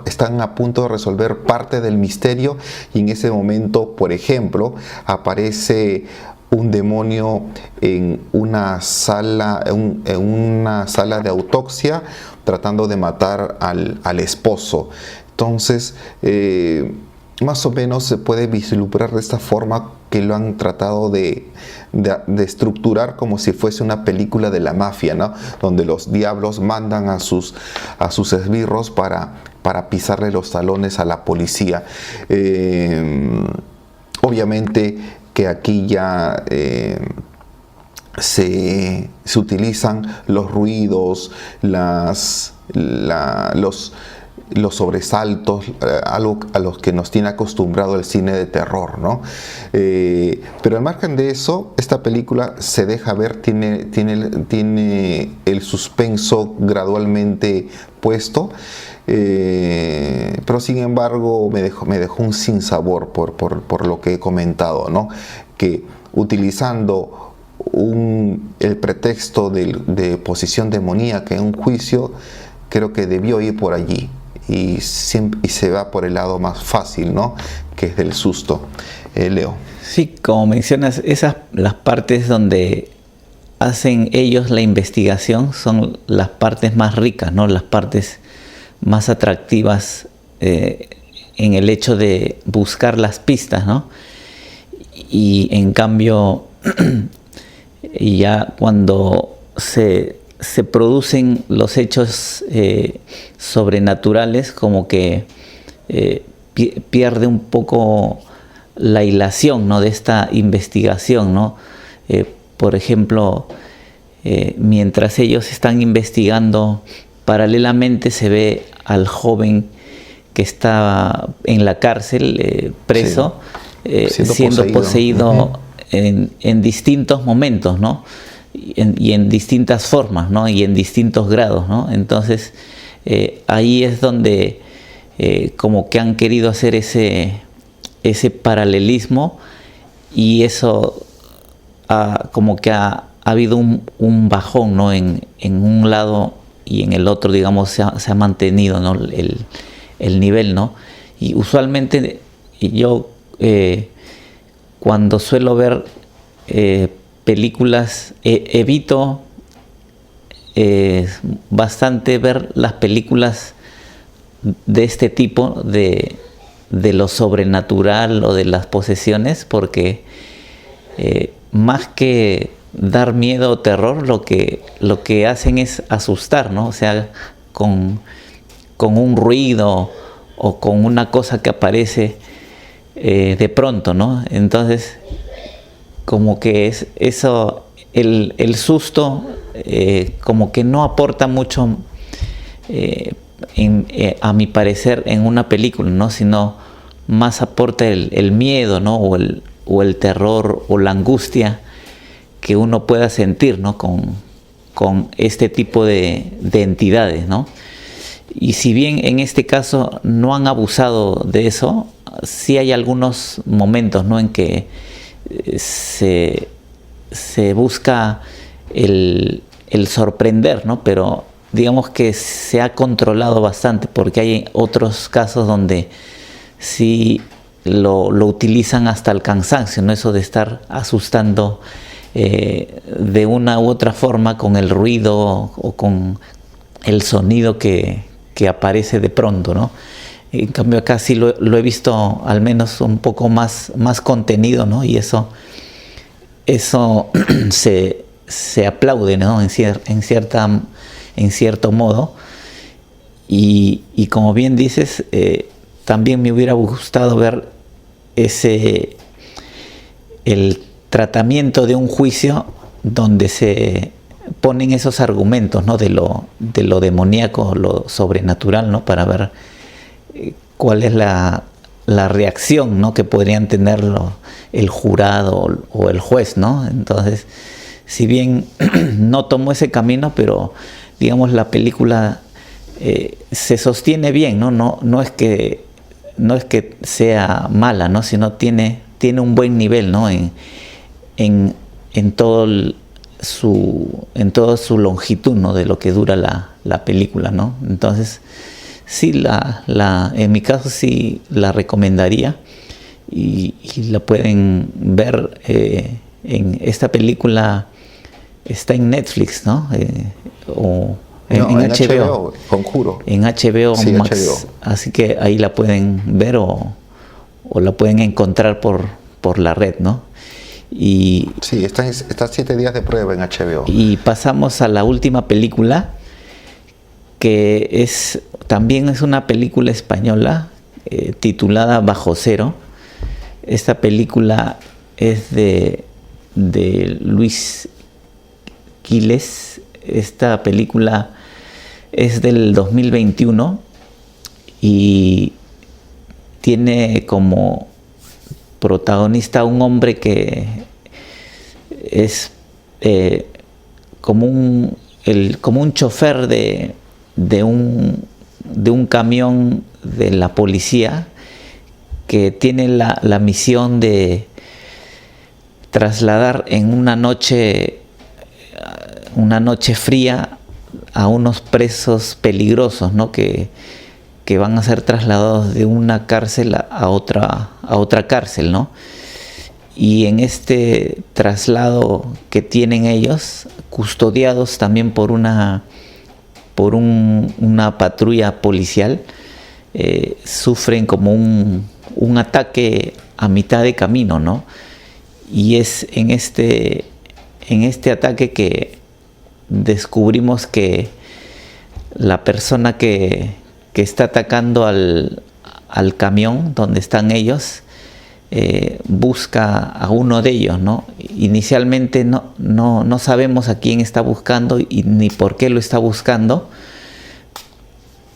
están a punto de resolver parte del misterio, y en ese momento, por ejemplo, aparece un demonio en una sala de autopsia tratando de matar al esposo. Entonces, más o menos se puede vislumbrar de esta forma que lo han tratado de estructurar como si fuese una película de la mafia, ¿no?, donde los diablos mandan a sus esbirros para pisarle los talones a la policía. Obviamente que aquí ya se utilizan los ruidos, los sobresaltos, algo a los que nos tiene acostumbrado el cine de terror, ¿no? Pero al margen de eso, esta película se deja ver, tiene el suspenso gradualmente puesto, pero sin embargo me dejó un sinsabor por lo que he comentado, ¿no?, que utilizando el pretexto de posesión demoníaca en un juicio, creo que debió ir por allí. Y se va por el lado más fácil, ¿no?, que es del susto. Leo. Sí, como mencionas, las partes donde hacen ellos la investigación son las partes más ricas, ¿no?, las partes más atractivas en el hecho de buscar las pistas, ¿no? Y en cambio, ya cuando se producen los hechos sobrenaturales, como que pierde un poco la hilación, ¿no?, de esta investigación, ¿no? Por ejemplo, mientras ellos están investigando, paralelamente se ve al joven que está en la cárcel, preso, sí, siendo poseído uh-huh. en distintos momentos, ¿no?, y en distintas formas, ¿no?, y en distintos grados, ¿no? Entonces ahí es donde como que han querido hacer ese paralelismo, y eso como que ha habido un bajón, ¿no?, en un lado, y en el otro, digamos, se ha mantenido, ¿no?, el nivel, ¿no? Y usualmente yo cuando suelo ver películas, evito bastante ver las películas de este tipo, de lo sobrenatural o de las posesiones, porque más que dar miedo o terror, lo que hacen es asustar, ¿no? O sea, con un ruido o con una cosa que aparece de pronto, ¿no? Entonces, como que es eso, el susto como que no aporta mucho, a mi parecer, en una película, ¿no?, sino más aporta el miedo, ¿no?, o el terror o la angustia que uno pueda sentir, ¿no?, con este tipo de entidades, ¿no? Y si bien en este caso no han abusado de eso, sí hay algunos momentos, ¿no?, en que se busca el sorprender, ¿no? Pero digamos que se ha controlado bastante, porque hay otros casos donde sí lo utilizan hasta el cansancio, ¿no? Eso de estar asustando de una u otra forma con el ruido o con el sonido que aparece de pronto, ¿no? En cambio acá sí lo he visto al menos un poco más contenido, ¿no? Y eso se aplaude, ¿no? En cierto modo. Y como bien dices, también me hubiera gustado ver el tratamiento de un juicio donde se ponen esos argumentos, ¿no? de lo demoníaco, lo sobrenatural, ¿no? Para ver cuál es la reacción, ¿no? Que podrían tener el jurado o el juez, ¿no? Entonces, si bien no tomó ese camino, pero digamos la película se sostiene bien, ¿no? No es que sea mala, ¿no? Sino tiene un buen nivel, ¿no? En toda su longitud, ¿no? De lo que dura la película, ¿no? Entonces, sí, en mi caso sí la recomendaría y la pueden ver en esta película. Está en Netflix, ¿no? O en HBO. Conjuro. En HBO sí, Max. HBO. Así que ahí la pueden ver o la pueden encontrar por la red, ¿no? Y sí, está 7 días de prueba en HBO. Y pasamos a la última película, que también es una película española titulada Bajo Cero. Esta película es de Luis Quiles. Esta película es del 2021 y tiene como protagonista un hombre que es como un chofer de un camión de la policía que tiene la misión de trasladar en una noche fría a unos presos peligrosos, ¿no? que van a ser trasladados de una cárcel a otra cárcel, ¿no? Y en este traslado que tienen ellos, custodiados también por una patrulla policial, sufren como un ataque a mitad de camino, ¿no? Y es en este ataque que descubrimos que la persona que está atacando al camión donde están ellos busca a uno de ellos, ¿no? Inicialmente no sabemos a quién está buscando y ni por qué lo está buscando,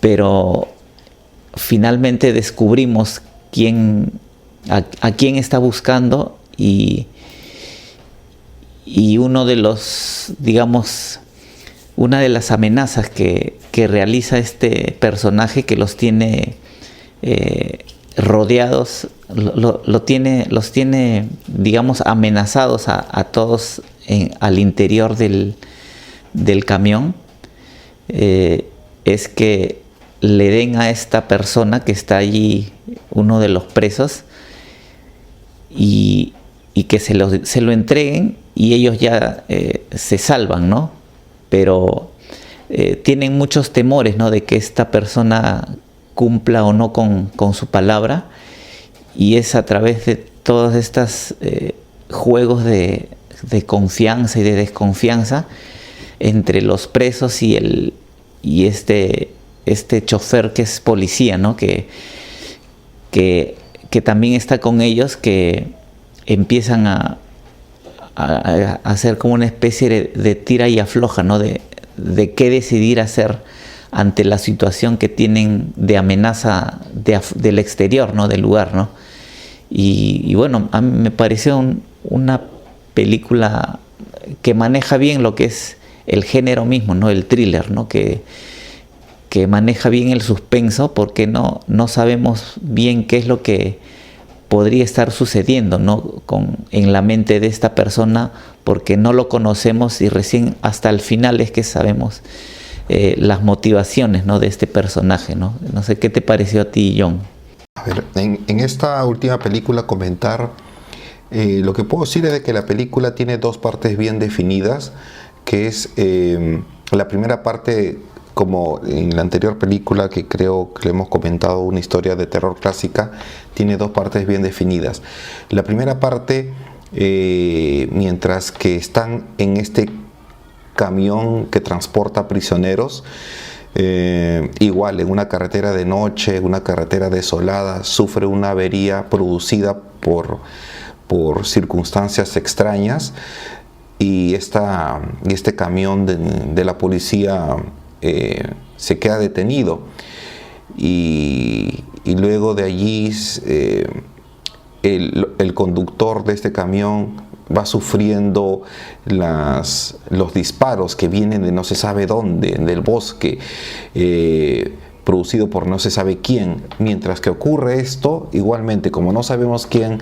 pero finalmente descubrimos a quién está buscando y uno de los, digamos, una de las amenazas que realiza este personaje, que los tiene rodeados, los tiene, digamos, amenazados a todos al interior del camión, es que le den a esta persona que está allí, uno de los presos, y que se lo entreguen y ellos ya se salvan, ¿no? Pero tienen muchos temores, ¿no? De que esta persona cumpla o no con su palabra, y es a través de todos estos juegos de confianza y de desconfianza entre los presos y este chofer que es policía, ¿no? Que también está con ellos, que empiezan a hacer como una especie de tira y afloja, ¿no? De qué decidir hacer ante la situación que tienen de amenaza del exterior, ¿no? Del lugar, ¿no? Y bueno, a mí me pareció una película que maneja bien lo que es el género mismo, ¿no? El thriller, ¿no? Que maneja bien el suspenso, porque no sabemos bien qué es lo que podría estar sucediendo, ¿no? En la mente de esta persona, porque no lo conocemos y recién hasta el final es que sabemos las motivaciones, ¿no? De este personaje, ¿no? No sé qué te pareció a ti, John. A ver, en esta última película comentar, lo que puedo decir es de que la película tiene dos partes bien definidas, que es la primera parte, como en la anterior película que creo que le hemos comentado, una historia de terror clásica, tiene dos partes bien definidas. La primera parte, mientras que están en este camión que transporta prisioneros, igual en una carretera de noche, una carretera desolada, sufre una avería producida por circunstancias extrañas, y este camión de la policía se queda detenido, y luego de allí el conductor de este camión va sufriendo los disparos que vienen de no se sabe dónde, del bosque, producido por no se sabe quién. Mientras que ocurre esto, igualmente, como no sabemos quién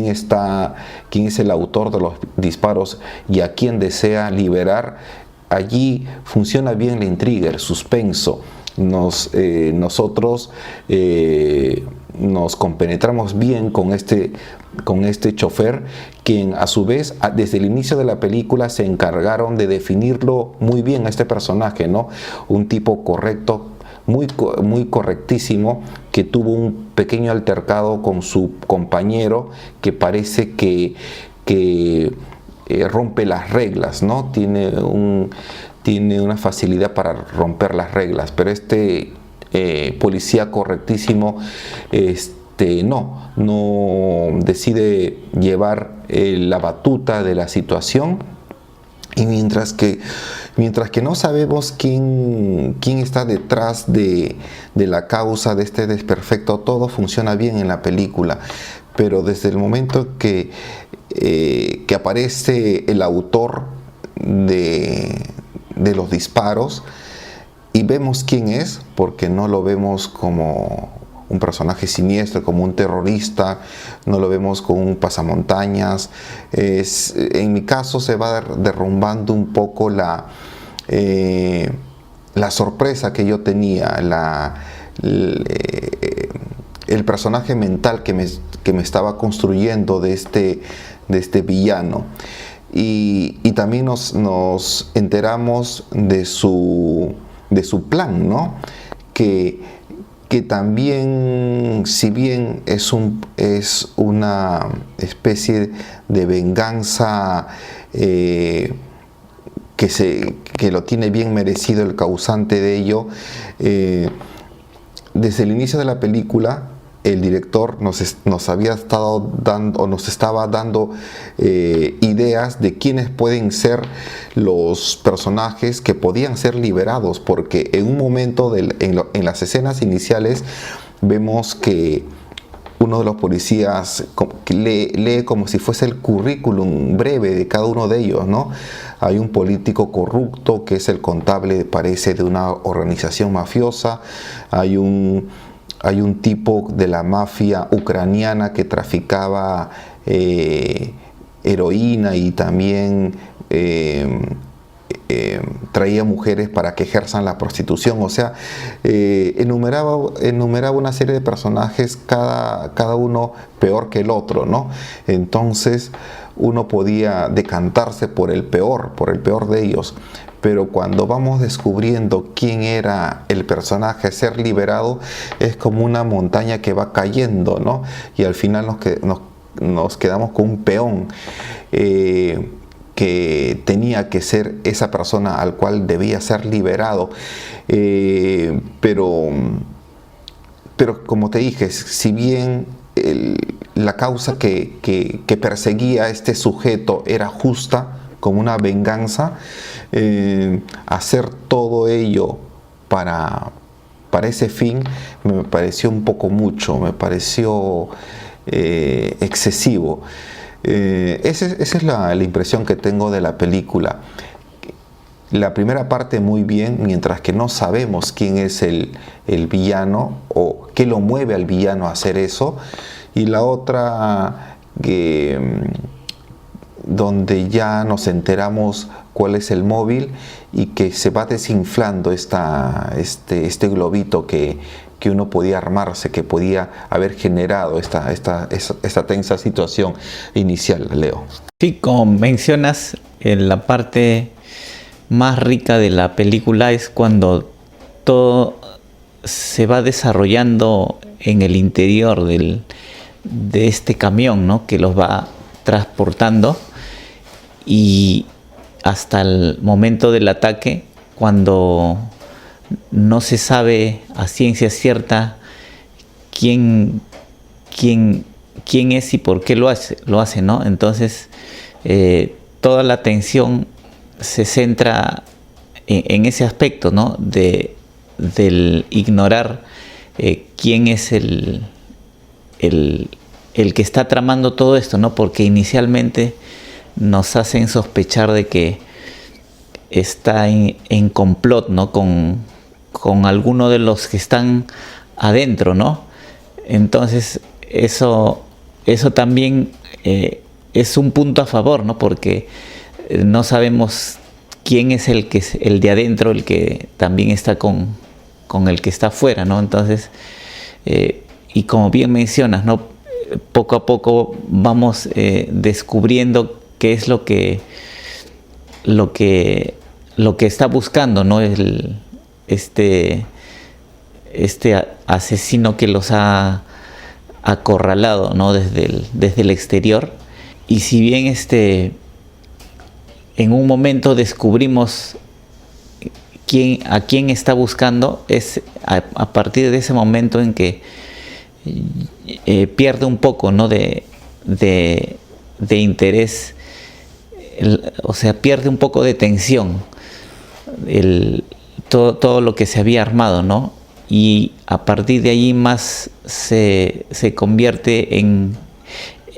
es el autor de los disparos y a quién desea liberar, allí funciona bien la intriga, el suspenso. Nosotros nos compenetramos bien con este chofer, quien a su vez desde el inicio de la película se encargaron de definirlo muy bien a este personaje, ¿no? Un tipo correcto, muy correctísimo, que tuvo un pequeño altercado con su compañero, que parece que rompe las reglas, ¿no? Tiene una facilidad para romper las reglas, pero este policía correctísimo no decide llevar la batuta de la situación, y mientras que no sabemos quién está detrás de la causa de este desperfecto, todo funciona bien en la película, pero desde el momento que aparece el autor de los disparos y vemos quién es, porque no lo vemos como un personaje siniestro, como un terrorista, no lo vemos como un pasamontañas. En mi caso se va derrumbando un poco la sorpresa que yo tenía, el personaje mental que me estaba construyendo de este villano. Y también nos enteramos de su plan, ¿no? Que también, si bien es una especie de venganza que lo tiene bien merecido el causante de ello, desde el inicio de la película el director nos estaba dando ideas de quiénes pueden ser los personajes que podían ser liberados, porque en un momento en las escenas iniciales vemos que uno de los policías lee como si fuese el currículum breve de cada uno de ellos, ¿no? Hay un político corrupto que es el contable, parece, de una organización mafiosa. Hay un tipo de la mafia ucraniana que traficaba heroína y también traía mujeres para que ejerzan la prostitución. O sea, enumeraba una serie de personajes, cada uno peor que el otro, ¿no? Entonces uno podía decantarse por el peor de ellos. Pero cuando vamos descubriendo quién era el personaje a ser liberado, es como una montaña que va cayendo, ¿no? Y al final nos quedamos con un peón que tenía que ser esa persona al cual debía ser liberado. Pero como te dije, si bien la causa que perseguía a este sujeto era justa, como una venganza, hacer todo ello para ese fin me pareció un poco mucho, me pareció excesivo. Esa es la impresión que tengo de la película. La primera parte muy bien, mientras que no sabemos quién es el villano o qué lo mueve al villano a hacer eso, y la otra donde ya nos enteramos cuál es el móvil y que se va desinflando este globito que que uno podía armarse, que podía haber generado esta tensa situación inicial, Leo. Sí, como mencionas, en la parte más rica de la película es cuando todo se va desarrollando en el interior de este camión, ¿no?, que los va transportando, y hasta el momento del ataque, cuando no se sabe a ciencia cierta quién es y por qué lo hace, ¿no? Entonces toda la atención se centra en ese aspecto, ¿no?, del ignorar quién es el que está tramando todo esto, ¿no? Porque inicialmente nos hacen sospechar de que está en complot, ¿no?, con alguno de los que están adentro, ¿no? Entonces eso también es un punto a favor, ¿no? Porque no sabemos quién es el de adentro, el que también está con el que está afuera, ¿no? Entonces, y como bien mencionas, ¿no?, poco a poco vamos descubriendo qué es lo que está buscando, ¿no?, este asesino que los ha acorralado, ¿no?, desde el exterior. Y si bien en un momento descubrimos a quién está buscando, es a partir de ese momento en que pierde un poco, ¿no?, de interés, o sea, pierde un poco de tensión todo lo que se había armado, ¿no? Y a partir de allí más se convierte en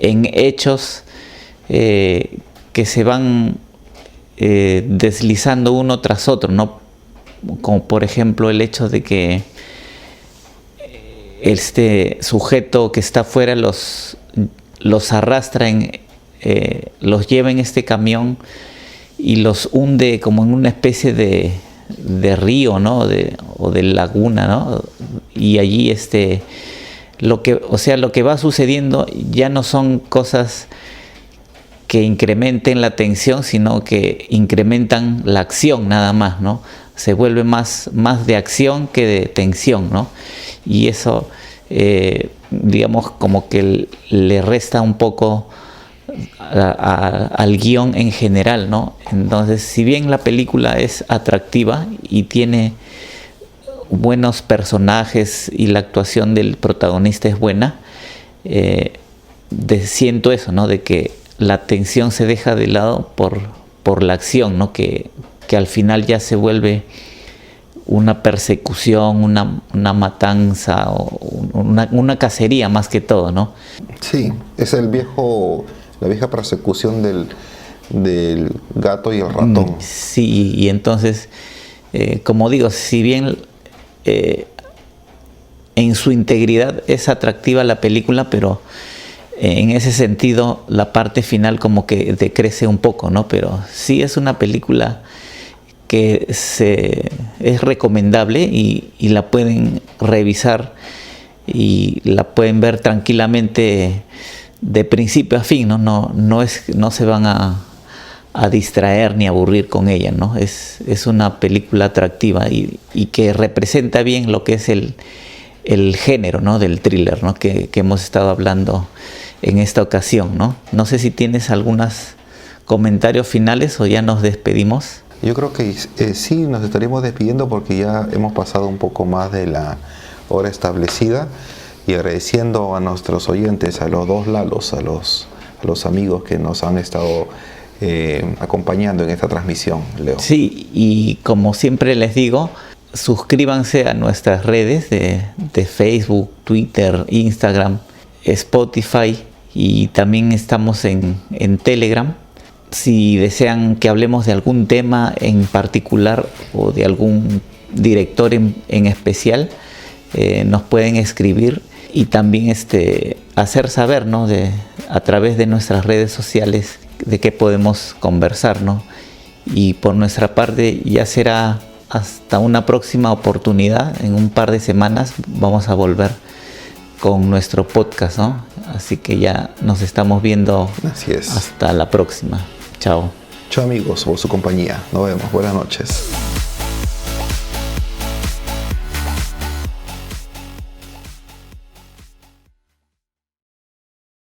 hechos que se van deslizando uno tras otro, ¿no? Como por ejemplo el hecho de que este sujeto que está afuera los arrastra, los lleva en este camión y los hunde como en una especie de río, ¿no?, o de laguna, ¿no? Y allí lo que va sucediendo ya no son cosas que incrementen la tensión, sino que incrementan la acción nada más, ¿no? Se vuelve más de acción que de tensión, ¿no? Y eso, digamos, como que le resta un poco al guión en general, ¿no? Entonces, si bien la película es atractiva y tiene buenos personajes y la actuación del protagonista es buena, siento eso, ¿no?, de que la tensión se deja de lado por la acción, ¿no?, que al final ya se vuelve una persecución, una matanza o una cacería más que todo, ¿no? Sí, es la vieja persecución del gato y el ratón. Sí, y entonces, como digo, si bien en su integridad es atractiva la película, pero en ese sentido la parte final como que decrece un poco, ¿no? Pero sí es una película que es recomendable y la pueden revisar y la pueden ver tranquilamente de principio a fin, ¿no? No se van a distraer ni aburrir con ella, ¿no? Es una película atractiva y que representa bien lo que es el género, ¿no?, del thriller, ¿no?, que hemos estado hablando en esta ocasión, ¿no? No sé si tienes algunos comentarios finales o ya nos despedimos. Yo creo que sí, nos estaríamos despidiendo porque ya hemos pasado un poco más de la hora establecida, y agradeciendo a nuestros oyentes, a los dos Lalos, a los amigos que nos han estado acompañando en esta transmisión, Leo. Sí, y como siempre les digo, suscríbanse a nuestras redes de Facebook, Twitter, Instagram, Spotify, y también estamos en Telegram. Si desean que hablemos de algún tema en particular o de algún director en especial, nos pueden escribir y también hacer saber, ¿no?, a través de nuestras redes sociales de qué podemos conversar, ¿no? Y por nuestra parte ya será hasta una próxima oportunidad. En un par de semanas vamos a volver con nuestro podcast, ¿no? Así que ya nos estamos viendo. Así es. Hasta la próxima. Chao. Chao amigos, por su compañía. Nos vemos. Buenas noches.